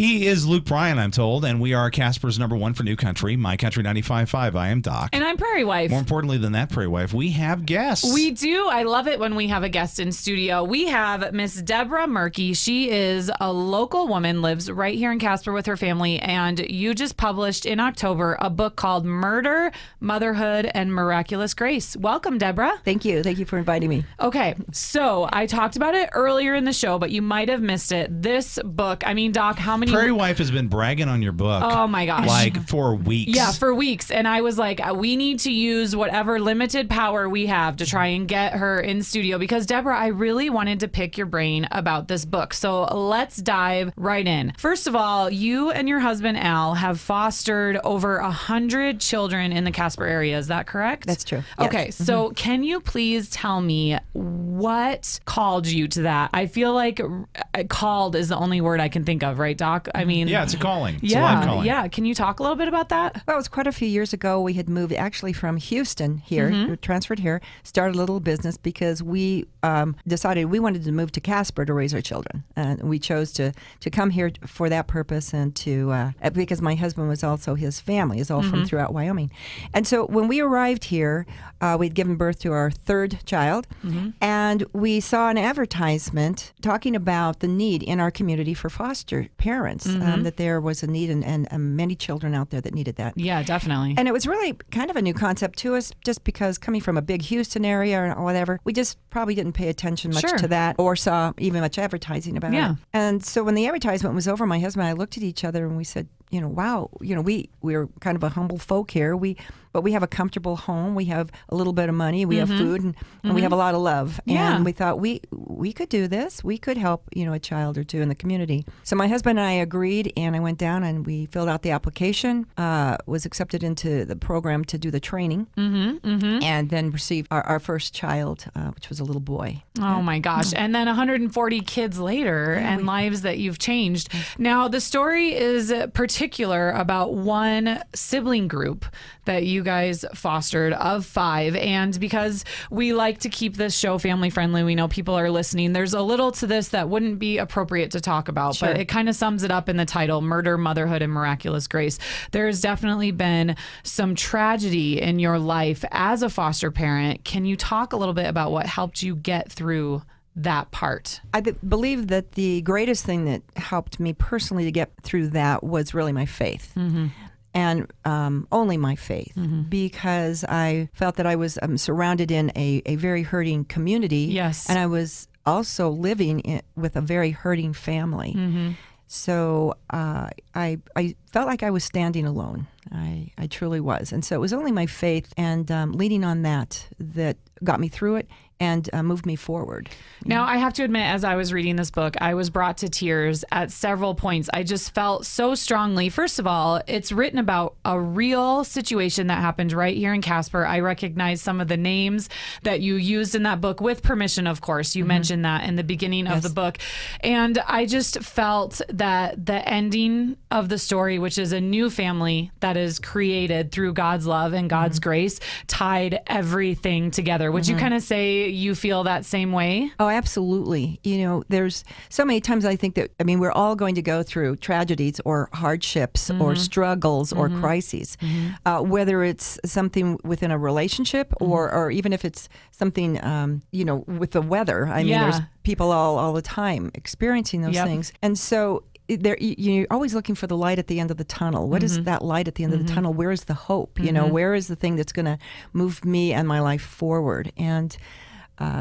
He is Luke Bryan, I'm told, and we are Casper's number one for New Country, My Country 95.5. I am Doc. And I'm Prairie Wife. More importantly than that, Prairie Wife, we have guests. We do. I love it when we have a guest in studio. We have Miss Debra Moerke. She is a local woman, lives right here in Casper with her family, and you just published in October a book called Murder, Motherhood, and Miraculous Grace. Welcome, Deborah. Thank you. Thank you for inviting me. Okay, so I talked about it earlier in the show, but you might have missed it. This book, I mean, Doc, how many... Prairie Wife has been bragging on your book. Oh, my gosh. Like for weeks. Yeah, for weeks. And I was like, we need to use whatever limited power we have to try and get her in studio because, Deborah, I really wanted to pick your brain about this book. So let's dive right in. First of all, you and your husband, Al, have fostered over 100 children in the Casper area. Is that correct? That's true. Okay, Yes. so can you please tell me what called you to that? I feel like called is the only word I can think of, right, Doc? I mean... Yeah, it's a calling. It's a yeah, live calling. yeah. Can you talk a little bit about that? Well, it was quite a few years ago. We had moved actually from Houston here, we transferred here, started a little business because we decided we wanted to move to Casper to raise our children. And we chose to come here for that purpose and to, because my husband was also, his family is all from throughout Wyoming. And so when we arrived here, we'd given birth to our third child, and we saw an advertisement talking about the need in our community for foster parents, that there was a need and many children out there that needed that. Yeah, definitely. And it was really kind of a new concept to us just because coming from a big Houston area or whatever, we just probably didn't pay attention much to that or saw even much advertising about it. And so when the advertisement was over, my husband and I looked at each other and we said, wow, we're kind of a humble folk here. But we have a comfortable home. We have a little bit of money. We have food, and we have a lot of love. Yeah. And we thought we could do this. We could help, a child or two in the community. So my husband and I agreed, and I went down and we filled out the application, was accepted into the program to do the training, and then received our first child, which was a little boy. Oh, my gosh. And then 140 kids later and lives that you've changed. Now, the story is particular about one sibling group that you guys fostered of 5. And because we like to keep this show family friendly, we know people are listening. There's a little to this that wouldn't be appropriate to talk about, but it kind of sums it up in the title, Murder, Motherhood, and Miraculous Grace. There's definitely been some tragedy in your life as a foster parent. Can you talk a little bit about what helped you get through that part? I believe that the greatest thing that helped me personally to get through that was really my faith. And only my faith, because I felt that I was surrounded in a very hurting community. Yes. And I was also living with a very hurting family. So I felt like I was standing alone. I truly was. And so it was only my faith and leaning on that got me through it and moved me forward. Now, I have to admit, as I was reading this book, I was brought to tears at several points. I just felt so strongly. First of all, it's written about a real situation that happened right here in Casper. I recognize some of the names that you used in that book with permission, of course. You mentioned that in the beginning of the book. And I just felt that the ending of the story, which is a new family that is created through God's love and God's grace, tied everything together. Would you kind of say you feel that same way? Oh, absolutely. There's so many times I think that, we're all going to go through tragedies or hardships or struggles or crises, whether it's something within a relationship or even if it's something, with the weather. There's people all the time experiencing those things. And so you're always looking for the light at the end of the tunnel. What is that light at the end of the tunnel? Where is the hope? Where is the thing that's going to move me and my life forward? And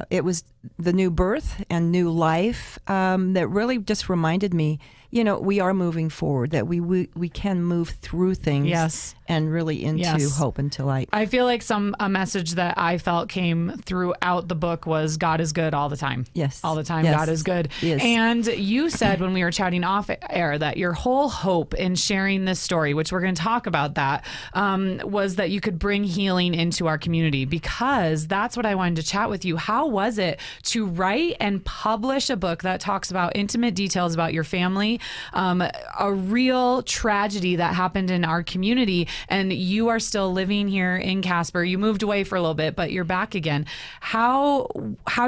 it was the new birth and new life that really just reminded me, we are moving forward, that we can move through things and really into hope and to light. I feel like a message that I felt came throughout the book was God is good all the time. Yes. All the time, yes. God is good. Yes. And you said when we were chatting off air that your whole hope in sharing this story, which we're going to talk about that, was that you could bring healing into our community, because that's what I wanted to chat with you. How was it to write and publish a book that talks about intimate details about your family, a real tragedy that happened in our community, and you are still living here in Casper. You moved away for a little bit, but you're back again. How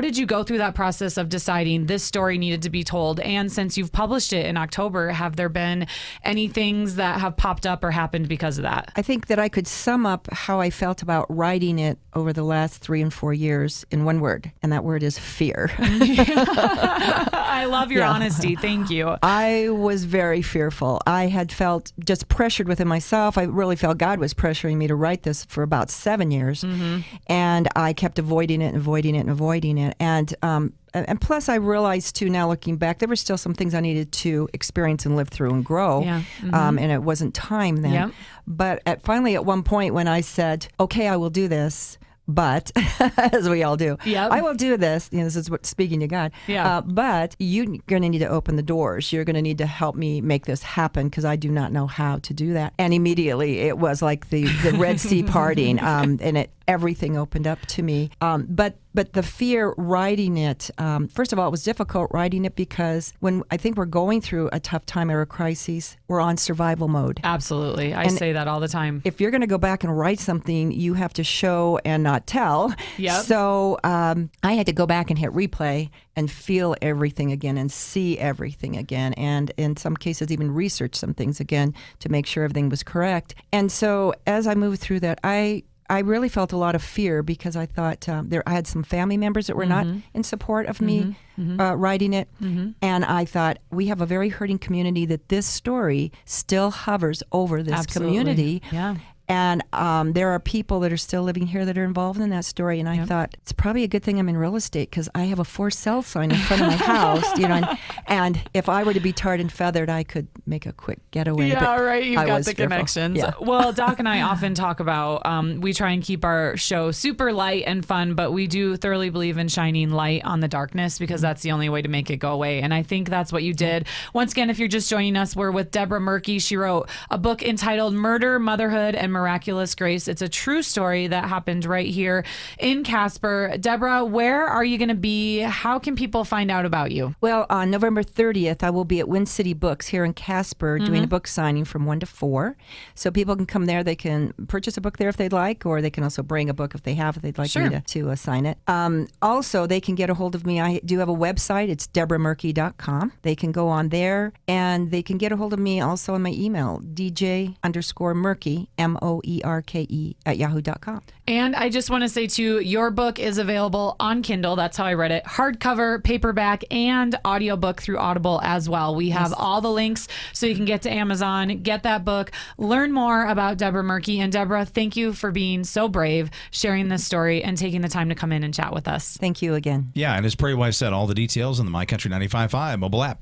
did you go through that process of deciding this story needed to be told? And since you've published it in October, have there been any things that have popped up or happened because of that? I think that I could sum up how I felt about writing it over the last 3 and 4 years in one word, and that word is fear. I love your honesty. Thank you. I was very fearful. I had felt just pressured within myself. I really felt God was pressuring me to write this for about 7 years, and I kept avoiding it. And plus, I realized, too, now looking back, there were still some things I needed to experience and live through and grow. Yeah. And it wasn't time then. Yep. But finally, at one point when I said, okay, I will do this, but, as we all do, Yep. I will do this. This is what speaking to God. Yeah. But you're going to need to open the doors. You're going to need to help me make this happen because I do not know how to do that. And immediately it was like the Red Sea parting, and everything opened up to me. But the fear writing it, first of all, it was difficult writing it because when I think we're going through a tough time or a crisis, we're on survival mode. Absolutely. I say that all the time. If you're going to go back and write something, you have to show and not tell. Yep. So I had to go back and hit replay and feel everything again and see everything again. And in some cases, even research some things again to make sure everything was correct. And so as I moved through that, I really felt a lot of fear because I thought I had some family members that were not in support of me writing it. And I thought, we have a very hurting community that this story still hovers over this community. Yeah. And there are people that are still living here that are involved in that story. And I thought, it's probably a good thing I'm in real estate because I have a for sale sign in front of my house, and if I were to be tarred and feathered, I could make a quick getaway. Yeah, but right. You've I got was the fearful. connections. Yeah. Well, Doc and I often talk about, we try and keep our show super light and fun, but we do thoroughly believe in shining light on the darkness because that's the only way to make it go away. And I think that's what you did. Once again, if you're just joining us, we're with Debra Moerke. She wrote a book entitled Murder, Motherhood, and Miraculous Grace. It's a true story that happened right here in Casper. Deborah, where are you going to be? How can people find out about you? Well, on November 30th, I will be at Wind City Books here in Casper doing a book signing from 1 to 4. So people can come there. They can purchase a book there if they'd like, or they can also bring a book if they have, if they'd like me to sign it. Also, they can get a hold of me. I do have a website. It's debramoerke.com. They can go on there, and they can get a hold of me also on my email, dj_Moerke, Moerke, @yahoo.com. And I just want to say, too, your book is available on Kindle. That's how I read it. Hardcover, paperback, and audiobook through Audible as well. We have all the links so you can get to Amazon, get that book, learn more about Debra Moerke. And Deborah, thank you for being so brave, sharing this story, and taking the time to come in and chat with us. Thank you again. Yeah, and as Prairie Wife said, all the details in the My Country 95.5 mobile app.